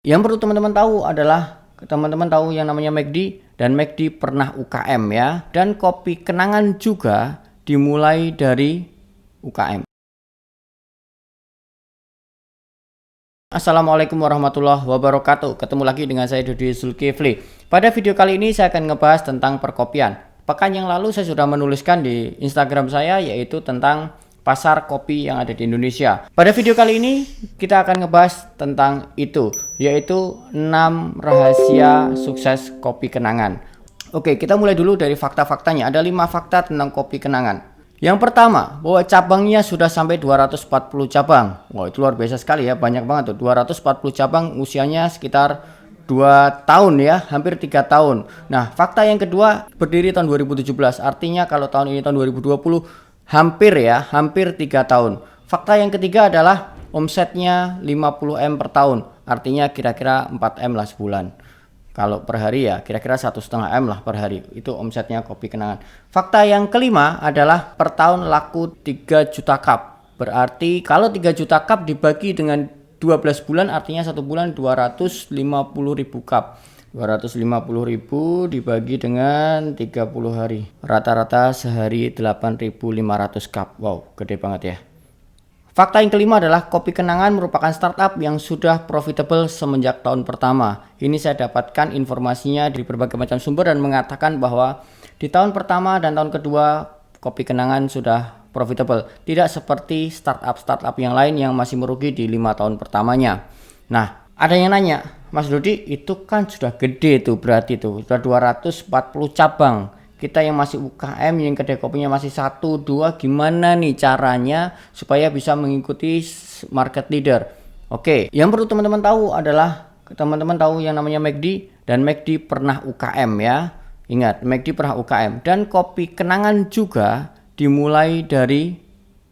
Yang perlu teman-teman tahu adalah teman-teman tahu yang namanya McD, dan McD pernah UKM ya, dan kopi kenangan juga dimulai dari UKM. Assalamualaikum warahmatullahi wabarakatuh. Ketemu lagi dengan saya Dodi Zulkifli. Pada video kali ini saya akan ngebahas tentang perkopian. Pekan yang lalu saya sudah menuliskan di Instagram saya, yaitu tentang pasar kopi yang ada di Indonesia. Pada video kali ini kita akan ngebahas tentang itu, yaitu 6 rahasia sukses kopi kenangan. Oke, kita mulai dulu dari fakta-faktanya. Ada 5 fakta tentang kopi kenangan. Yang pertama, bahwa cabangnya sudah sampai 240 cabang. Wah, itu luar biasa sekali ya, banyak banget tuh. 240 cabang, usianya sekitar 2 tahun ya, hampir 3 tahun. Nah, fakta yang kedua, berdiri tahun 2017. Artinya kalau tahun ini tahun 2020, hampir 3 tahun. Fakta yang ketiga adalah omsetnya 50 M per tahun. Artinya kira-kira 4 M lah sebulan. Kalau per hari ya kira-kira 1,5 M lah per hari. Itu omsetnya kopi kenangan. Fakta yang kelima adalah per tahun laku 3 juta cup. Berarti kalau 3 juta cup dibagi dengan 12 bulan, artinya 1 bulan 250.000 cup. 250.000 dibagi dengan 30 hari. Rata-rata sehari 8.500 cup. Wow, gede banget ya. Fakta yang kelima adalah kopi kenangan merupakan startup yang sudah profitable semenjak tahun pertama. Ini saya dapatkan informasinya dari berbagai macam sumber dan mengatakan bahwa di tahun pertama dan tahun kedua kopi kenangan sudah profitable. Tidak seperti startup yang lain yang masih merugi di 5 tahun pertamanya. Nah, ada yang nanya, Mas Dodi, itu kan sudah gede tuh, berarti tuh sudah 240 cabang. Kita yang masih UKM, yang kedai kopinya masih 1-2, gimana nih caranya supaya bisa mengikuti market leader? Oke, yang perlu teman-teman tahu adalah teman-teman tahu yang namanya McD, dan McD pernah UKM ya. Ingat, McD pernah UKM, dan kopi kenangan juga dimulai dari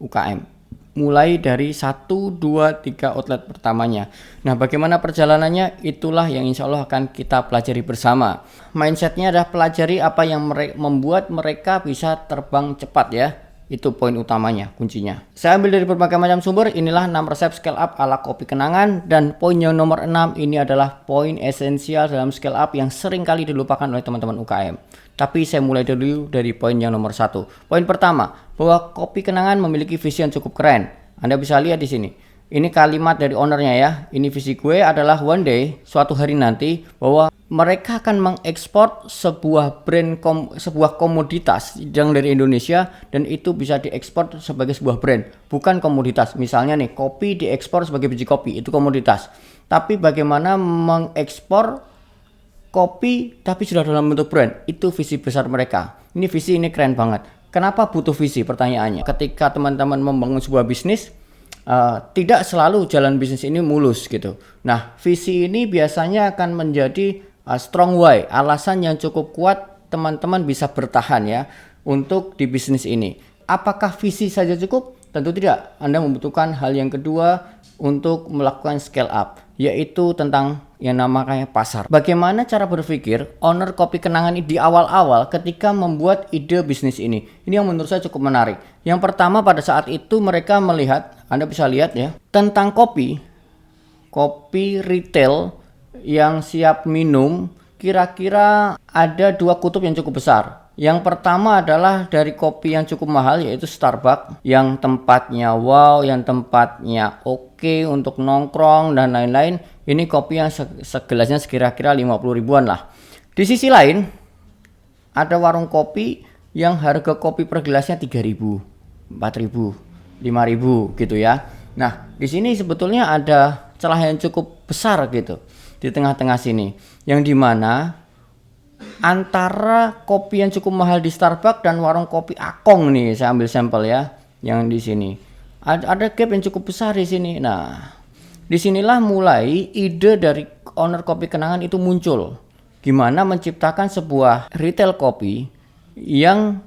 UKM. Mulai dari 1, 2, 3 outlet pertamanya. Nah, bagaimana perjalanannya? Itulah yang insya Allah akan kita pelajari bersama. Mindsetnya adalah pelajari apa yang membuat mereka bisa terbang cepat ya. Itu poin utamanya, kuncinya. Saya ambil dari berbagai macam sumber. Inilah 6 resep scale up ala kopi kenangan. Dan poin yang nomor 6 ini adalah poin esensial dalam scale up yang sering kali dilupakan oleh teman-teman UKM. Tapi saya mulai dulu dari poin yang nomor 1. Poin pertama, bahwa kopi kenangan memiliki visi yang cukup keren. Anda bisa lihat di sini. Ini kalimat dari ownernya ya. Ini visi gue adalah one day, suatu hari nanti, bahwa mereka akan mengekspor sebuah brand, sebuah komoditas yang dari Indonesia, dan itu bisa diekspor sebagai sebuah brand, bukan komoditas. Misalnya nih, kopi diekspor sebagai biji kopi, itu komoditas. Tapi bagaimana mengekspor kopi tapi sudah dalam bentuk brand, itu visi besar mereka. Ini visi, ini keren banget. Kenapa butuh visi? Pertanyaannya, ketika teman-teman membangun sebuah bisnis, tidak selalu jalan bisnis ini mulus gitu. Nah, visi ini biasanya akan menjadi strong why, alasan yang cukup kuat teman-teman bisa bertahan ya untuk di bisnis ini. Apakah visi saja cukup? Tentu tidak. Anda membutuhkan hal yang kedua untuk melakukan scale up, yaitu tentang yang namanya pasar. Bagaimana cara berpikir owner kopi kenangan ini di awal-awal ketika membuat ide bisnis ini? Ini yang menurut saya cukup menarik. Yang pertama, pada saat itu mereka melihat, Anda bisa lihat ya, tentang kopi retail yang siap minum, kira-kira ada 2 kutub yang cukup besar. Yang pertama adalah dari kopi yang cukup mahal, yaitu Starbucks, yang tempatnya wow, yang tempatnya oke untuk nongkrong dan lain-lain. Ini kopi yang segelasnya kira-kira 50 ribuan lah. Di sisi lain, ada warung kopi yang harga kopi per gelasnya 3.000, 4.000, 5.000 gitu ya. Nah, di sini sebetulnya ada celah yang cukup besar gitu di tengah-tengah sini, yang dimana antara kopi yang cukup mahal di Starbucks dan warung kopi Akong nih, saya ambil sampel ya, yang di sini ada gap yang cukup besar di sini. Nah, disinilah mulai ide dari owner kopi kenangan itu muncul. Gimana menciptakan sebuah retail kopi yang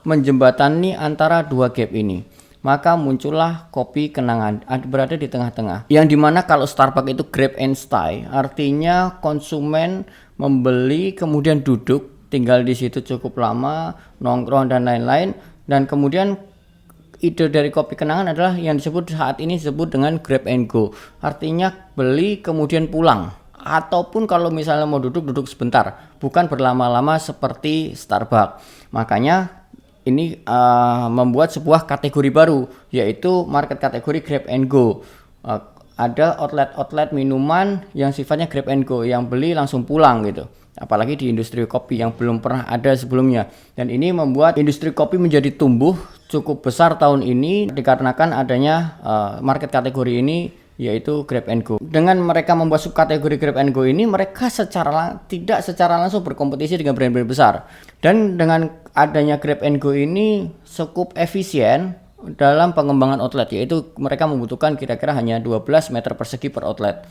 menjembatani antara 2 gap ini. Maka muncullah kopi kenangan, berada di tengah-tengah. Yang dimana kalau Starbucks itu grab and stay, artinya konsumen membeli kemudian duduk, tinggal di situ cukup lama, nongkrong dan lain-lain. Dan kemudian ide dari kopi kenangan adalah yang disebut saat ini disebut dengan grab and go. Artinya beli kemudian pulang. ataupun kalau misalnya mau duduk sebentar, bukan berlama-lama seperti Starbucks. Makanya ini membuat sebuah kategori baru, yaitu market kategori grab and go. Ada outlet minuman yang sifatnya grab and go, yang beli langsung pulang gitu. Apalagi di industri kopi yang belum pernah ada sebelumnya. Dan ini membuat industri kopi menjadi tumbuh cukup besar tahun ini dikarenakan adanya market kategori ini, yaitu grab and go. Dengan mereka membuat subkategori grab and go ini, mereka tidak secara langsung berkompetisi dengan brand-brand besar. Dan dengan adanya grab and go ini cukup efisien dalam pengembangan outlet, yaitu mereka membutuhkan kira-kira hanya 12 meter persegi per outlet.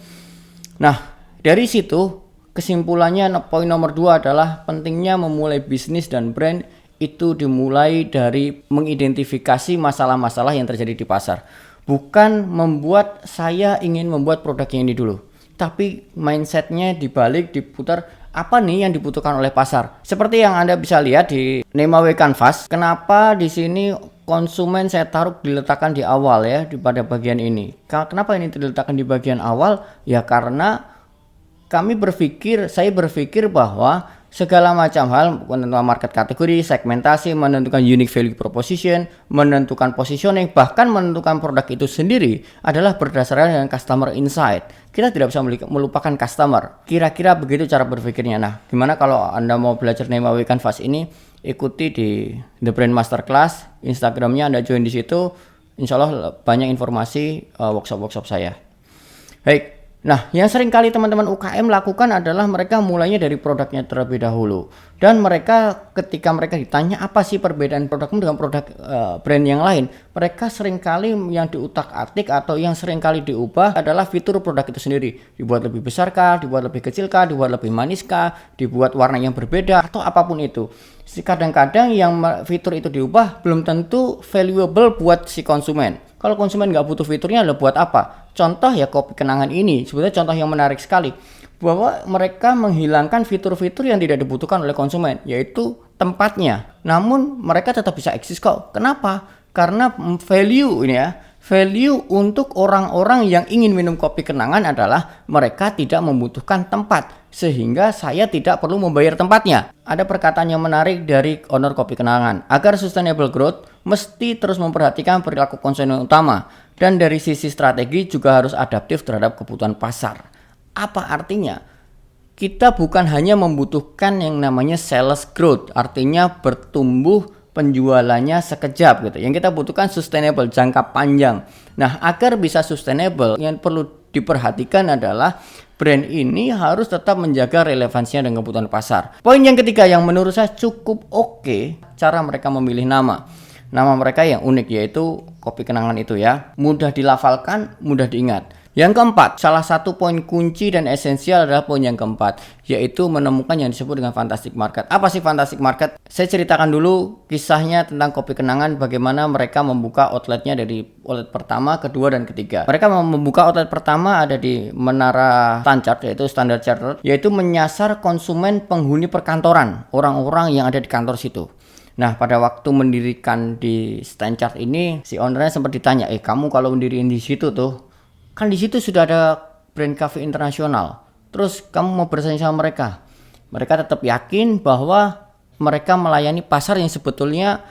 Nah, dari situ kesimpulannya poin nomor 2 adalah pentingnya memulai bisnis dan brand itu dimulai dari mengidentifikasi masalah-masalah yang terjadi di pasar. Bukan membuat saya ingin membuat produk yang ini dulu, tapi mindsetnya dibalik diputar apa nih yang dibutuhkan oleh pasar. Seperti yang Anda bisa lihat di Nemawe Canvas, kenapa di sini konsumen saya taruh diletakkan di awal ya, pada bagian ini. Kenapa ini diletakkan di bagian awal? Ya karena saya berpikir bahwa segala macam hal, menentukan market kategori, segmentasi, menentukan unique value proposition, menentukan positioning, bahkan menentukan produk itu sendiri adalah berdasarkan dengan customer insight. Kita tidak bisa melupakan customer. Kira-kira begitu cara berpikirnya. Nah, gimana kalau Anda mau belajar Nemawe Canvas ini? Ikuti di The Brand Masterclass, Instagramnya Anda join di situ. Insya Allah banyak informasi workshop-workshop saya. Baik. Nah, yang sering kali teman-teman UKM lakukan adalah mereka mulainya dari produknya terlebih dahulu. Dan ketika mereka ditanya apa sih perbedaan produkmu dengan produk brand yang lain, mereka sering kali yang diutak-atik atau yang sering kali diubah adalah fitur produk itu sendiri. Dibuat lebih besar kah, dibuat lebih kecil kah, dibuat lebih manis kah, dibuat warna yang berbeda, atau apapun itu. Kadang-kadang yang fitur itu diubah belum tentu valuable buat si konsumen. Kalau konsumen nggak butuh fiturnya, buat apa? Contoh ya kopi kenangan ini, sebetulnya contoh yang menarik sekali. Bahwa mereka menghilangkan fitur-fitur yang tidak dibutuhkan oleh konsumen, yaitu tempatnya. Namun mereka tetap bisa eksis kok. Kenapa? Karena value ini ya. Value untuk orang-orang yang ingin minum kopi kenangan adalah mereka tidak membutuhkan tempat, sehingga saya tidak perlu membayar tempatnya. Ada perkataan yang menarik dari owner kopi kenangan. Agar sustainable growth, mesti terus memperhatikan perilaku konsumen utama. Dan dari sisi strategi juga harus adaptif terhadap kebutuhan pasar. Apa artinya? Kita bukan hanya membutuhkan yang namanya sales growth, artinya bertumbuh penjualannya sekejap gitu. Yang kita butuhkan sustainable, jangka panjang. Nah, agar bisa sustainable, yang perlu diperhatikan adalah brand ini harus tetap menjaga relevansinya dengan kebutuhan pasar. Poin yang ketiga yang menurut saya cukup oke, cara mereka memilih nama. Nama mereka yang unik, yaitu kopi kenangan itu ya. Mudah dilafalkan, mudah diingat. Yang keempat, salah satu poin kunci dan esensial adalah poin yang keempat, yaitu menemukan yang disebut dengan fantastic market. Apa sih fantastic market? Saya ceritakan dulu kisahnya tentang kopi kenangan, bagaimana mereka membuka outletnya dari outlet pertama, kedua, dan ketiga. Mereka membuka outlet pertama ada di Menara Standard, yaitu Standard Chartered, yaitu menyasar konsumen penghuni perkantoran, orang-orang yang ada di kantor situ. Nah, pada waktu mendirikan di Standard ini, si ownernya sempat ditanya, kamu kalau mendirikan di situ tuh, kan di situ sudah ada brand cafe internasional. Terus kamu mau bersaing sama mereka? Mereka tetap yakin bahwa mereka melayani pasar yang sebetulnya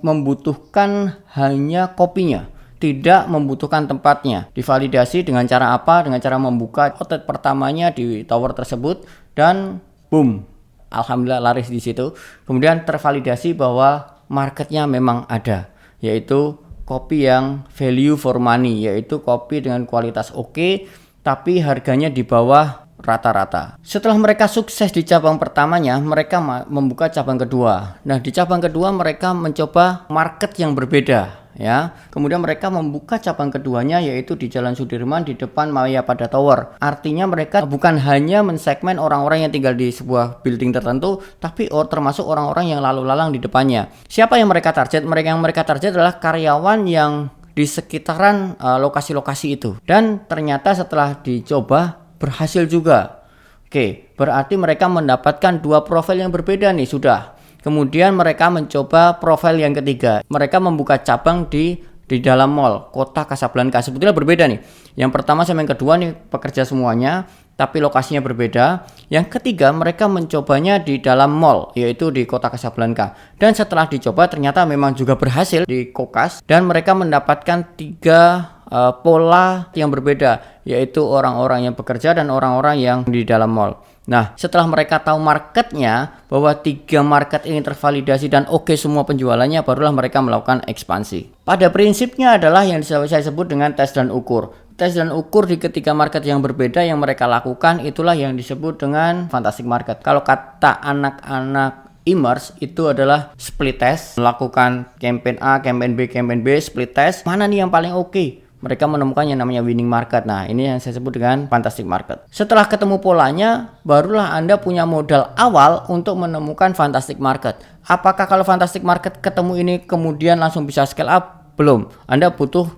membutuhkan hanya kopinya, tidak membutuhkan tempatnya. Divalidasi dengan cara apa? Dengan cara membuka outlet pertamanya di tower tersebut dan boom, alhamdulillah laris di situ. Kemudian tervalidasi bahwa marketnya memang ada, yaitu kopi yang value for money, yaitu kopi dengan kualitas oke, tapi harganya di bawah rata-rata. Setelah mereka sukses di cabang pertamanya, mereka membuka cabang kedua. Nah, di cabang kedua mereka mencoba market yang berbeda, ya. Kemudian mereka membuka cabang keduanya, yaitu di Jalan Sudirman di depan Mayapada Tower. Artinya mereka bukan hanya mensegmen orang-orang yang tinggal di sebuah building tertentu, tapi termasuk orang-orang yang lalu lalang di depannya. Siapa yang mereka target? Yang mereka target adalah karyawan yang di sekitaran lokasi-lokasi itu. Dan ternyata setelah dicoba berhasil juga. Oke, berarti mereka mendapatkan dua profil yang berbeda nih sudah. Kemudian mereka mencoba profil yang ketiga. Mereka membuka cabang di dalam mall kota Casablanca. Sebetulnya berbeda nih. Yang pertama sama yang kedua nih pekerja semuanya, tapi lokasinya berbeda. Yang ketiga, mereka mencobanya di dalam mall, yaitu di kota Casablanca. Dan setelah dicoba ternyata memang juga berhasil di Kokas, dan mereka mendapatkan 3 pola yang berbeda, yaitu orang-orang yang bekerja dan orang-orang yang di dalam mall. Nah, setelah mereka tahu marketnya, bahwa 3 market ini tervalidasi dan oke semua penjualannya, barulah mereka melakukan ekspansi. Pada prinsipnya adalah yang saya sebut dengan tes dan ukur. Tes dan ukur di ketiga market yang berbeda yang mereka lakukan, itulah yang disebut dengan fantastic market. Kalau kata anak-anak e-commerce itu adalah split test, melakukan campaign A, campaign B, campaign B, split test. Mana nih yang paling oke? Mereka menemukan yang namanya winning market. Nah, ini yang saya sebut dengan fantastic market. Setelah ketemu polanya, barulah Anda punya modal awal untuk menemukan fantastic market. Apakah kalau fantastic market ketemu ini kemudian langsung bisa scale up? Belum. Anda butuh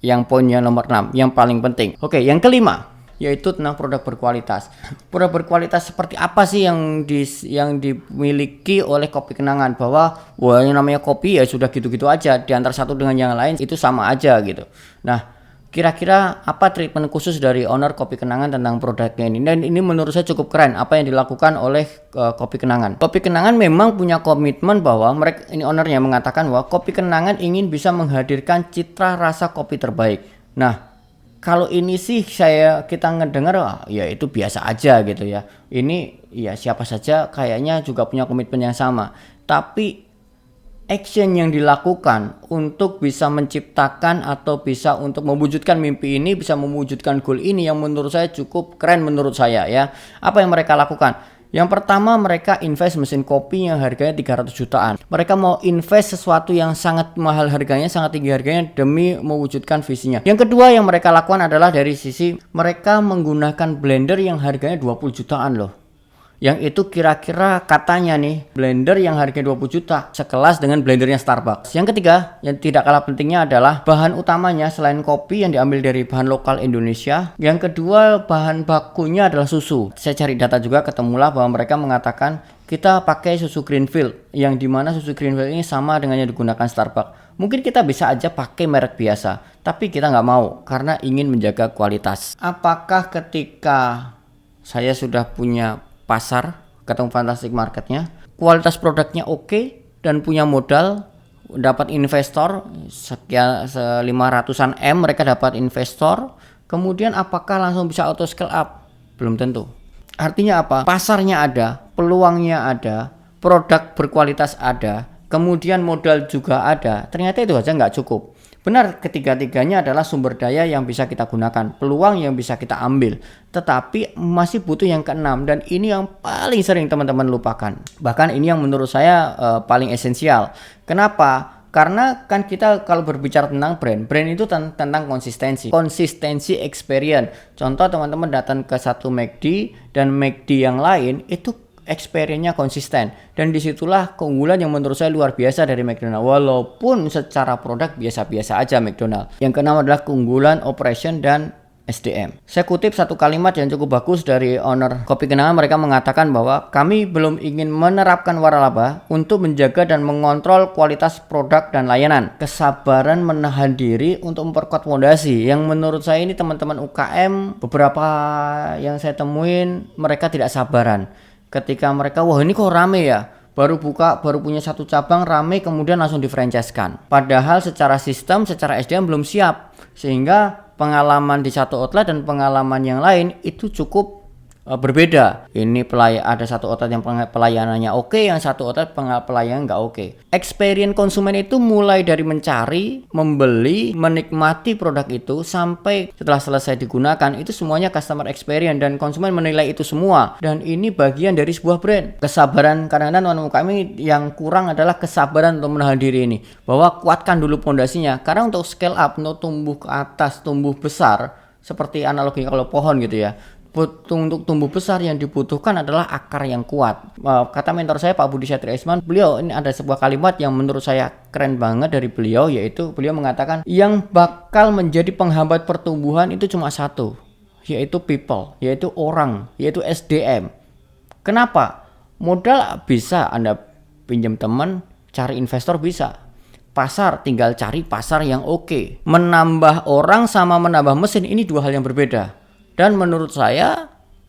yang poinnya nomor 6, yang paling penting. Oke, yang kelima, yaitu tentang produk berkualitas. Produk berkualitas seperti apa sih yang dimiliki oleh Kopi Kenangan? Bahwa wah, yang namanya kopi ya sudah gitu-gitu aja, di antara satu dengan yang lain itu sama aja gitu. Nah, kira-kira apa treatment khusus dari owner Kopi Kenangan tentang produknya ini? Dan ini menurut saya cukup keren apa yang dilakukan oleh Kopi Kenangan. Kopi Kenangan memang punya komitmen bahwa mereka, ini ownernya mengatakan bahwa Kopi Kenangan ingin bisa menghadirkan citra rasa kopi terbaik. Nah, kalau ini sih kita ngedengar ya itu biasa aja gitu ya. Ini ya siapa saja kayaknya juga punya komitmen yang sama. Tapi action yang dilakukan untuk bisa menciptakan atau bisa untuk mewujudkan mimpi ini, bisa mewujudkan goal ini yang menurut saya cukup keren menurut saya ya. Apa yang mereka lakukan? Yang pertama, mereka invest mesin kopi yang harganya 300 jutaan. Mereka mau invest sesuatu yang sangat mahal harganya, sangat tinggi harganya demi mewujudkan visinya. Yang kedua yang mereka lakukan adalah dari sisi mereka menggunakan blender yang harganya 20 jutaan loh. Yang itu kira-kira katanya nih blender yang harganya 20 juta sekelas dengan blendernya Starbucks. Yang ketiga yang tidak kalah pentingnya adalah bahan utamanya selain kopi yang diambil dari bahan lokal Indonesia. Yang kedua bahan bakunya adalah susu. Saya cari data juga, ketemulah bahwa mereka mengatakan kita pakai susu Greenfield, yang dimana susu Greenfield ini sama dengan yang digunakan Starbucks. Mungkin kita bisa aja pakai merek biasa, tapi kita nggak mau karena ingin menjaga kualitas. Apakah ketika saya sudah punya pasar, ketemu fantastic marketnya, kualitas produknya oke, dan punya modal, dapat investor sekian 500-an M, mereka dapat investor, kemudian apakah langsung bisa auto scale up? Belum tentu. Artinya apa? Pasarnya ada, peluangnya ada, produk berkualitas ada, kemudian modal juga ada. Ternyata itu aja nggak cukup. Benar, ketiga-tiganya adalah sumber daya yang bisa kita gunakan, peluang yang bisa kita ambil, tetapi masih butuh yang keenam, dan ini yang paling sering teman-teman lupakan. Bahkan ini yang menurut saya paling esensial. Kenapa? Karena kan kita kalau berbicara tentang brand itu tentang konsistensi experience. Contoh, teman-teman datang ke satu McD dan McD yang lain itu experience-nya konsisten, dan disitulah keunggulan yang menurut saya luar biasa dari McDonald, walaupun secara produk biasa-biasa aja McDonald. Yang keenam adalah keunggulan operation dan SDM. Saya kutip satu kalimat yang cukup bagus dari owner Kopi Kenangan. Mereka mengatakan bahwa kami belum ingin menerapkan waralaba untuk menjaga dan mengontrol kualitas produk dan layanan. Kesabaran menahan diri untuk memperkuat fondasi. Yang menurut saya ini teman-teman UKM, beberapa yang saya temuin mereka tidak sabaran. Ketika mereka, wah ini kok rame ya, baru buka, baru punya satu cabang rame, kemudian langsung di-franchise-kan. Padahal secara sistem, secara SDM belum siap. Sehingga pengalaman di satu outlet dan pengalaman yang lain itu cukup berbeda. Ini ada satu outlet yang pelayanannya oke, yang satu outlet pelayanan nggak oke. Experience konsumen itu mulai dari mencari, membeli, menikmati produk itu sampai setelah selesai digunakan, itu semuanya customer experience, dan konsumen menilai itu semua. Dan ini bagian dari sebuah brand. Kesabaran, kadang-kadang teman kami yang kurang adalah kesabaran untuk menahan diri ini. Bahwa kuatkan dulu pondasinya, karena untuk scale up, untuk tumbuh ke atas, tumbuh besar, seperti analogi kalau pohon gitu ya. Untuk tumbuh besar yang dibutuhkan adalah akar yang kuat. Kata mentor saya Pak Budi Satrio Isman, beliau ini ada sebuah kalimat yang menurut saya keren banget dari beliau, yaitu beliau mengatakan yang bakal menjadi penghambat pertumbuhan itu cuma satu, yaitu people, yaitu orang, yaitu SDM. Kenapa? Modal bisa Anda pinjam teman, cari investor bisa. Pasar tinggal cari pasar yang oke. Menambah orang sama menambah mesin ini dua hal yang berbeda. Dan menurut saya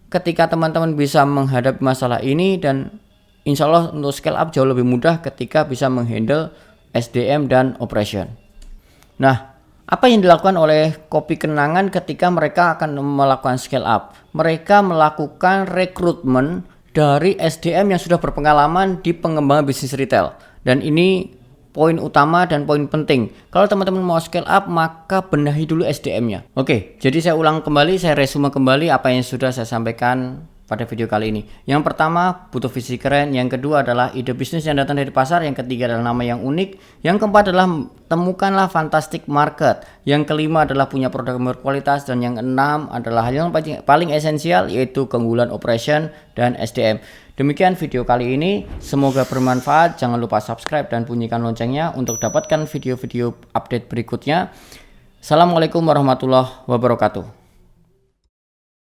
ketika teman-teman bisa menghadapi masalah ini, dan insya Allah untuk scale up jauh lebih mudah ketika bisa menghandle SDM dan operation. Nah, apa yang dilakukan oleh Kopi Kenangan ketika mereka akan melakukan scale up? Mereka melakukan rekrutmen dari SDM yang sudah berpengalaman di pengembangan bisnis retail. Dan ini poin utama dan poin penting. Kalau teman-teman mau scale up, maka benahi dulu SDM-nya. Oke, jadi saya ulang kembali, saya resume kembali apa yang sudah saya sampaikan pada video kali ini. Yang pertama, butuh visi keren. Yang kedua adalah ide bisnis yang datang dari pasar. Yang ketiga adalah nama yang unik. Yang keempat adalah temukanlah fantastic market. Yang kelima adalah punya produk yang berkualitas. Dan yang keenam adalah hal yang paling esensial, yaitu keunggulan operation dan SDM. Demikian video kali ini, semoga bermanfaat. Jangan lupa subscribe dan bunyikan loncengnya untuk dapatkan video-video update berikutnya. Assalamualaikum warahmatullahi wabarakatuh.